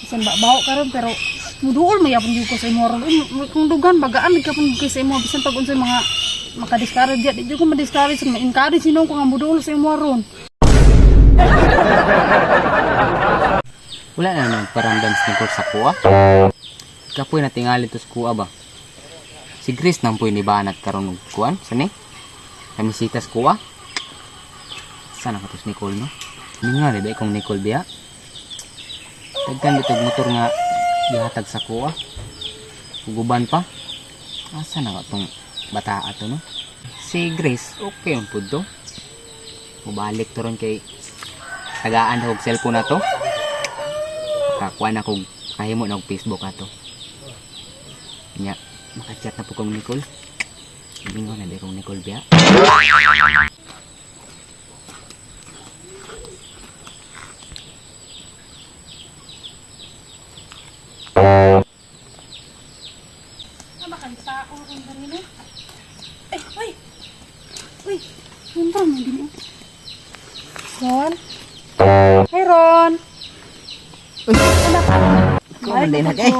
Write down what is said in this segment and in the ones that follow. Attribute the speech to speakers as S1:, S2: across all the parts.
S1: bisan baho karon pero muduol may apon gyud ko sa imo ron. Kung dugan bagaan ka pun sa imo bisan pag unsay mga maka-discourage di jud ko ma-discourage ma-encourage sino ko nga muduol sa imo ron.
S2: Wala na nagparamdam sa sa kuha. Kapoy na tingali to sa kuha ba? Si Grace nang po'y nibanat karon og kuan, sani? Kamisita sa kuha. Sana ka to si Nicole, no? Hindi nga, diba ikong Nicole biya? Tagkan dito motor nga gihatag sa kuha. Uguban pa. Asa na ka tong bata ato, no? Si Grace, okay ang pud to. Mubalik to ron kay tagaan na og cellphone na to. Kakuha na kong kahimo na og Facebook ato. Nya, makachat na po kong Nicole. Hindi ko na di kong Nicole biya.
S1: Makansa ako kung ganito. Uy! Uy! Yun ba? May din Ron? Hey, Ron!
S2: Uy!
S1: Ano ka?
S2: Ikaw man din eh.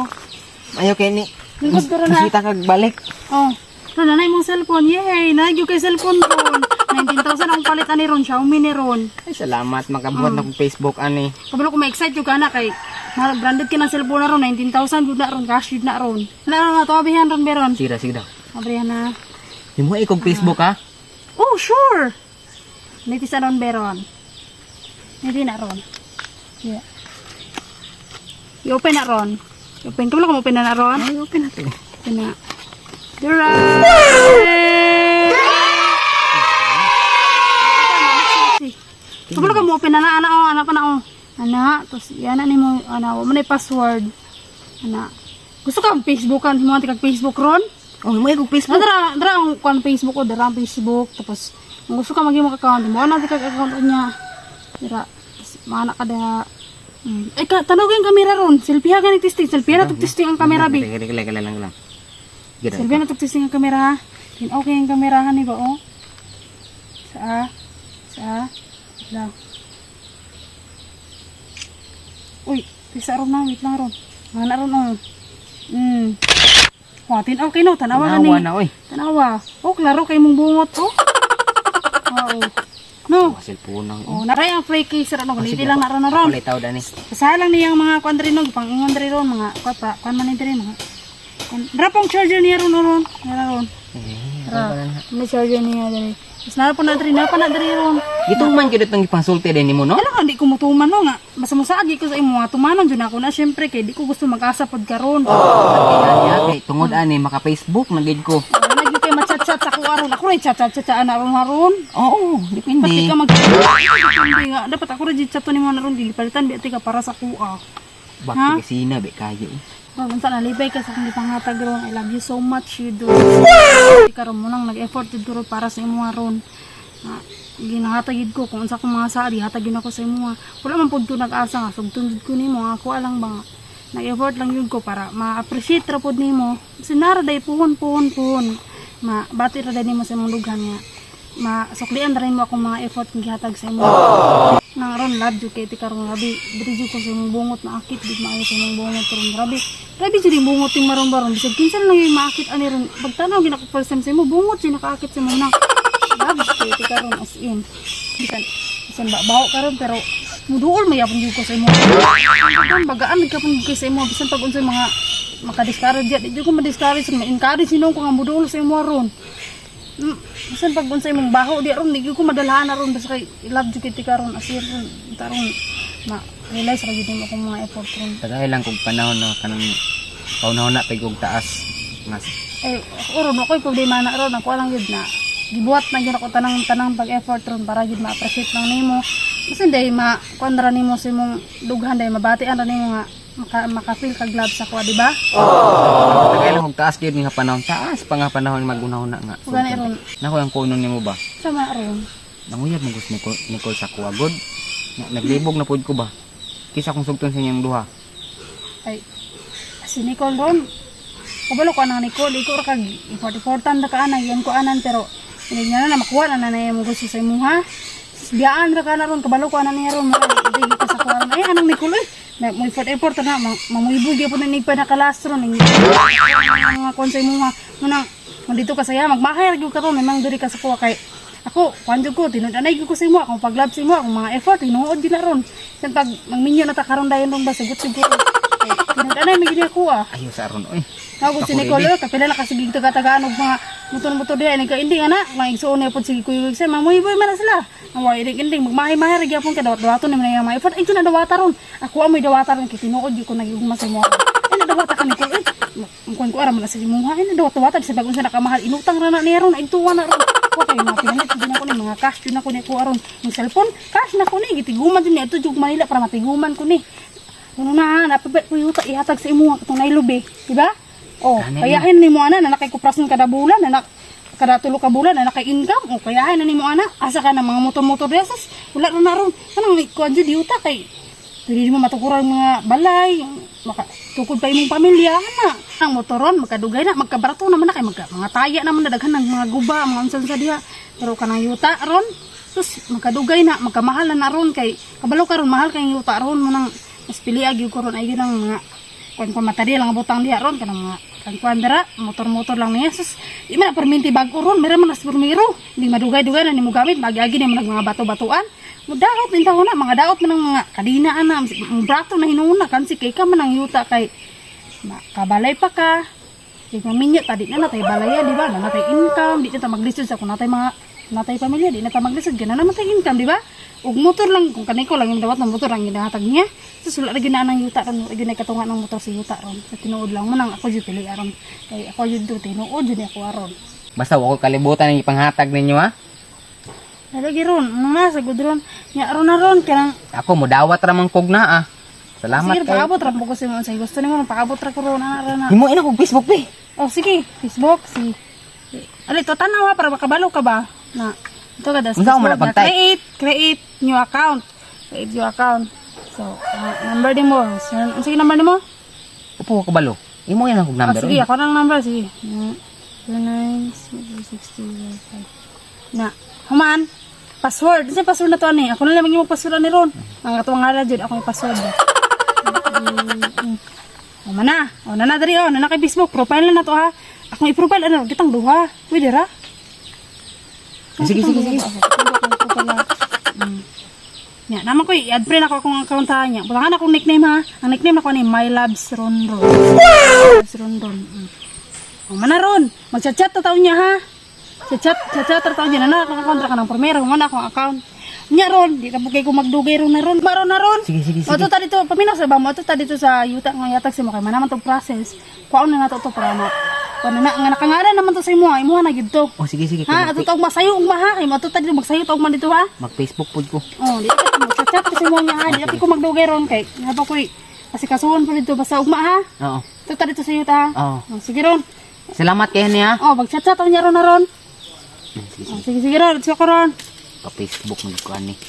S2: Ayaw kayo ni.
S1: Lingkod ko rin ha.
S2: Masita kag balik.
S1: Oh. Ron, nanay mong cellphone. Yay! Nagyo kay cellphone, Ron. 19,000 ang palit ani Ron. Xiaomi ni Ron.
S2: Ay, salamat. Makabuhat na kong Facebook ani.
S1: Kabalo ko ma-excite yung kana kay branded ka ng cellphone na Ron. 19,000 yun na Ron. Cash yun na Ron. Wala nga ito. Abihan Ron, Beron.
S2: Sige daw.
S1: Abihan na.
S2: Di mo ikong Facebook ha?
S1: Oh, sure! Niti sa Ron, Beron. Niti na Ron. Yeah. I-open na Ron. I-open. Kabalo ko ma-open na Ron.
S2: Ay, open natin.
S1: Open na. Dura! Kabalo ka mo-open na na. Anak pa na oh. Anak. Tapos yan na ni mo. Anak. Wala mo na yung password. Anak. Gusto ka ang Facebookan? Mo ang Facebook Ron?
S2: Oh, mo ikong Facebook.
S1: Dara ang kuan Facebook ko, dara ang Facebook. Tapos kung gusto ka maging account, mo na ka account niya. Dara. Mana ka da. Eh tanawin kamera ron. Selfie ha gani testing. Selfie na testing ang kamera bi.
S2: Kala lang.
S1: Selfie na testing ang kamera. Din okay ang kamerahan ni ba oh. Sa. Lang. Uy, pisa ron na, wait lang ron. Mana ron oh. Watin okay no, tanawa gani.
S2: Tanawa na oy.
S1: Tanawa. Oh, klaro kay mong bungot oh. Oo. No.
S2: Cellphone nang.
S1: Oh, naray ang fake case ron, ganiti lang na ron.
S2: Kulay tao dani.
S1: Kasalang niyang mga kuan diri no, pangingon diri ron mga kuan man diri mga. Drapong charger niya ron. Ron. May charger niya diri. Mas nara po na diri ron.
S2: Gitong man gyud itong ipangsulti din nimo no?
S1: Ala di ko mutuman no nga. Basta mo saagi ko sa imo nga tumanon jud ako na syempre kay di ko gusto mag-asa pod karon.
S2: Kay tungod ani maka Facebook na gid ko.
S1: Lagi kay ma-chat-chat sa ko aron. Ako rin chat-chat na ron.
S2: Oo, depende.
S1: Pati ka depende nga. Dapat ako rin chat ni mo na ron dipalitan bi ka para sa kuha.
S2: Bakit kasina be kayo eh.
S1: Unsa na libay ka sa akong gipangatag ron. I love you so much you do. Karon mo nang nag-effort jud ron para sa imo ron. Ginahatagid ko kung unsa ko mga sari hatagin ako sa imo. Wala man pud ko nag-asa nga sugtun jud ko nimo ako alang ba nga. Nag-effort lang yun ko para ma-appreciate ra pod nimo. Sinara day puhon. Bati ra day nimo sa imong dughan nga. Masuklian ra nimo akong mga effort nga gihatag sa imo. Nang ron love jud kay ti karon grabe. Diri jud ko sa imong bungot na akit jud maayo sa imong bungot ron grabe. Grabe jud yung bungot ting maron-baron. Bisag kinsa lang yung maakit ani ron. Pagtanaw ginako first time sa imo bungot jud nakaakit sa imong nang. Grabe kay ti karon as in. Bisan baho karon pero muduol may apon jud ko sa imo. Bagaan ka pun ko sa imo bisan pag unsay mga maka-discourage di jud ko ma-discourage ma-encourage sino ko nga muduol sa imo ron. Bisan pag unsay mong baho di ron di jud ko madalahan na ron basta kay love jud kay ti karon as in taron realize ra jud mo akong mga effort ron.
S2: Tagay lang kog panahon na kanang paunahon na pag og taas. Mas
S1: Ron ako problema na ron ako lang yun na gibuhat na gyud ako tanang pag-effort ron para gyud ma-appreciate lang nimo. Kasi hindi ma-kontra nimo sa imong dughan dahil mabatian ra nimo nga maka-feel kag love sa ko, di ba?
S2: tagay lang og taas gyud nga panahon. Taas pa nga panahon magunahon na nga.
S1: Gani ron.
S2: Nako ang kunon nimo ba?
S1: Sama ron.
S2: Nanguyab mo gusto Nicole sa kuha good. Naglibog na pud ko ba? Kisa kong sugton sa inyong duha.
S1: Ay si Nicole ron. Kabalo ko na Nicole, iko ra kag important ra ka ana yan ko anan pero hindi niya na makuha na na yung gusto sa imo ha. Biyaan ra ka na ron kabalo ko ana niya ron. Dili ka sa kuha. Ay anang Nicole May effort na mamuibog gyud po na nigpa na kalastro ning mga konsay mo nga dito ka saya magmahal gyud karon memang diri ka sa kuha kay ako panjud ko tinud-anay gyud ko sa imo akong paglab sa imo akong mga effort tinuod gyud na ron sen pag magminyo na ta karon dayon ron ba sagot siguro tinud-anay mi gyud ako
S2: Ayo sa aron oy.
S1: Ako si Nicole, kapila na kasi taga-tagaan og mga motor-motor diha ni ka inding ana, mga igsoon na pud sige kuy sa mamuiboy man na sila. Away inding magmahay-mahay ra gyapon ka dawat-dawaton ni man mga effort. Ay na dawata ron. Ako amoy dawata ron kay tinuod gyud ko nagigugma sa mo. Ay na dawata ka Nicole. Kung ko ara man sa imuha ay na dawat-dawata sa bagon sa nakamahal inutang ra na niya ron ay tuwa na ron. Ko kay mga pinanit gyud na ko ni mga cash gyud na ko ni ko aron. Yung cellphone, cash na ko ni gitiguman gyud ni adto jug Manila para matiguman ko ni. Kuno na napabet ko yuta ihatag sa imuha katong nailobe, di ba? Oh, kayahin ni mo ana na nakay-kuprason kada bulan na kada tulo ka bulan na nakay-income. Oh, kayahin na ni mo ana asa ka na mga motor-motor desas. Wala na ron. Kanang kuan jud yuta kay dili mo matukuran mga balay, makatukod pa imong pamilya ana. Ang motoron magkadugay na magkabarato naman na kay mga taya naman na daghan ng mga guba, mga unsan sa diha. Pero kanang yuta ron, sus magkadugay na, magkamahal na ron kay kabalo karon mahal kay yuta ron mo nang mas pili agi ko ron ay gyud ang mga kuan material lang butang diha ron kanang mga kuandara motor-motor lang niya sus di man perminti bago ron meron man nas permiro hindi madugay-dugay na nimo gamit bagi-agi ni mga bato-batuan mudaot din taho na mga daot man ng mga kadinaan na brato na hinuna kansi kay ka man ang yuta kay kabalay pa ka kay maminyo tadi na natay balaya di ba na natay income di na ta maglisod sa kun natay pamilya di na ta maglisod gana na natay income di ba ug motor lang kung kaniko lang yung dawat ng motor ang ginahatag niya sus wala ra gyud na nang yuta ron wala gyud na katunga ng motor sa yuta ron sa tinuod lang man ang ako jud pili aron kay ako jud do tinuod jud ako aron
S2: Basta wa ko kalibutan ang ipanghatag ninyo ha.
S1: lagi ron ano na sagud ron nya aron na ron kanang
S2: Ako mo dawat ra man kog na ah. Salamat
S1: sige
S2: kay.
S1: paabot ra po ko sa mga gusto nimo paabot ra ko ron ana na
S2: Himo ina kog Facebook be.
S1: oh sige Facebook si ali to tanaw ha para makabalo ka ba na ito ka das
S2: Unsa mo na pag-type?
S1: create new account so number din mo sige number din mo
S2: Upo ko kabalo. Imo yan ang kog number.
S1: sige
S2: oy.
S1: ako ng number sige 2960 na human password kasi password na to ani ako na lang mag password ni ron ang atong ngala jud ako yung password o mana o na diri o na kay Facebook profile na to ha akong i-profile ano kitang duha pwede ra
S2: Sige.
S1: Nya, naman ko i-add friend ako akong account ha nya. Butangan akong nickname ha. Ang nickname ako ni My Loves Rondon. Loves Rondon. O man na ron. Mag-chat ta taon niya ha. Chat ta taon niya na nakakontra ka ng primero man akong account. Nya ron, di ta bugay ko magdugay ron na ron. Maron na ron.
S2: Sige.
S1: O to ta dito, paminaw sa ba mo to ta dito sa yuta ng yatag sa mo kay manaman tong process. Kuaon na nato to para mo. Kuan na nga nakangara naman to sa imo na gid to.
S2: Oh sige.
S1: Ha, ato tawag masayo ug maha kay mo to ta dito magsayo tawag man dito ha.
S2: Mag-Facebook pud ko.
S1: Oh, di ka mag-chat kasi mo niya ha. Di ka ko magdugay ron kay napa ko kasi kasuhon po dito basta ugma ha.
S2: Oo.
S1: Ito ta dito sa yuta ha.
S2: Oo.
S1: Oh, sige ron.
S2: Salamat kay niya.
S1: Oh, mag-chat niya ron na ron.
S2: Sige.
S1: Oh, sige ron, sige ko ron.
S2: Pa Facebook mo ko ani.